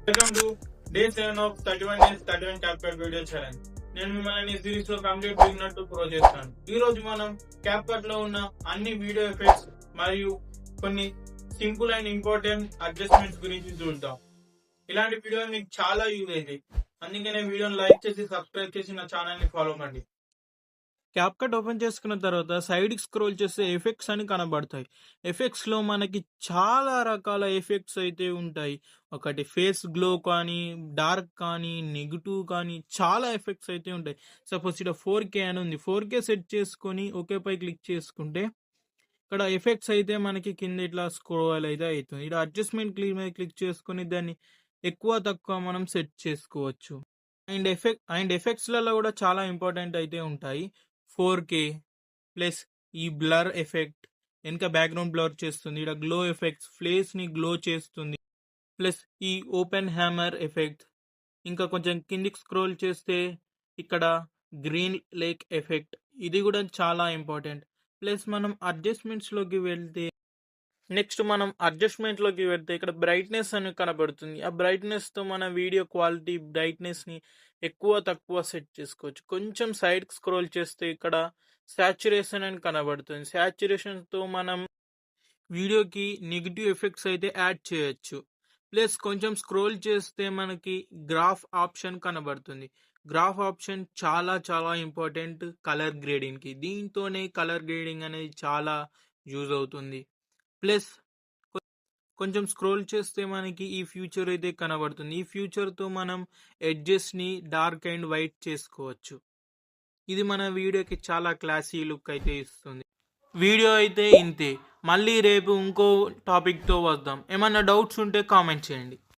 Welcome to day 7 of 31 days 31 CapCut video challenge. నేను మిమ్మల్ని series లో కంప్లీట్ బిగినర్ టు ప్రో చేస్తాను. ఈ రోజు మనం క్యాప్కట్ లో ఉన్న అన్ని వీడియో ఎఫెక్ట్స్ మరియు కొన్ని సింపుల్ అండ్ ఇంపార్టెంట్ అడ్జస్ట్మెంట్స్ గురించి చూద్దాం. ఇలాంటి వీడియోలు మీకు చాలా యూజ్ అవుతాయి. అందుకనే వీడియోని లైక్ చేసి సబ్స్క్రైబ్ చేసి నా ఛానల్ ని ఫాలో కండి. క్యాప్కట్ ఓపెన్ చేసుకున్న తర్వాత సైడ్కి స్క్రోల్ చేస్తే ఎఫెక్ట్స్ అని కనబడతాయి. ఎఫెక్ట్స్లో మనకి చాలా రకాల ఎఫెక్ట్స్ అయితే ఉంటాయి. ఒకటి ఫేస్ గ్లో కానీ, డార్క్ కానీ, నెగిటివ్ కానీ చాలా ఎఫెక్ట్స్ అయితే ఉంటాయి. సపోజ్ ఇక్కడ 4K అని ఉంది. 4K సెట్ చేసుకొని ఓకేపై క్లిక్ చేసుకుంటే ఇక్కడ ఎఫెక్ట్స్ అయితే మనకి కింద ఇట్లా స్క్రోల్ అయితే అవుతుంది. ఇక్కడ అడ్జస్ట్మెంట్ మీద క్లిక్ చేసుకొని దాన్ని ఎక్కువ తక్కువ మనం సెట్ చేసుకోవచ్చు. అండ్ ఎఫెక్ట్స్లలో కూడా చాలా ఇంపార్టెంట్ అయితే ఉంటాయి. 4K ప్లస్ ఈ బ్లర్ ఎఫెక్ట్ వెనక బ్యాక్గ్రౌండ్ బ్లర్ చేస్తుంది. ఇక్కడ గ్లో ఎఫెక్ట్స్ ఫేస్ని గ్లో చేస్తుంది. ప్లస్ ఈ ఓపెన్ హ్యామర్ ఎఫెక్ట్. ఇంకా కొంచెం కిందికి స్క్రోల్ చేస్తే ఇక్కడ గ్రీన్ లేక్ ఎఫెక్ట్, ఇది కూడా చాలా ఇంపార్టెంట్. ప్లస్ మనం అడ్జస్ట్మెంట్స్లోకి వెళ్తే ఇక్కడ బ్రైట్నెస్ అని కనబడుతుంది. ఆ బ్రైట్నెస్తో మన వీడియో క్వాలిటీ బ్రైట్నెస్ని ఎక్కువ తక్కువ సెట్ చేసుకోవచ్చు. కొంచెం సైడ్కి స్క్రోల్ చేస్తే ఇక్కడ సాచురేషన్ అని కనబడుతుంది. సాచురేషన్తో మనం వీడియోకి నెగిటివ్ ఎఫెక్ట్స్ అయితే యాడ్ చేయొచ్చు. ప్లస్ కొంచెం స్క్రోల్ చేస్తే మనకి గ్రాఫ్ ఆప్షన్ కనబడుతుంది. గ్రాఫ్ ఆప్షన్ చాలా చాలా ఇంపార్టెంట్ కలర్ గ్రేడింగ్కి. దీంతోనే కలర్ గ్రేడింగ్ అనేది చాలా యూజ్ అవుతుంది. ప్లస్ కొంచెం స్క్రోల్ చేస్తే మనకి ఈ ఫ్యూచర్ అయితే కనబడుతుంది. ఈ ఫ్యూచర్తో మనం ఎడ్జెస్ని డార్క్ అండ్ వైట్ చేసుకోవచ్చు. ఇది మన వీడియోకి చాలా క్లాసీ లుక్ అయితే ఇస్తుంది. వీడియో అయితే ఇంతే. మళ్ళీ రేపు ఇంకో టాపిక్తో వద్దాం. ఏమన్నా డౌట్స్ ఉంటే కామెంట్ చేయండి.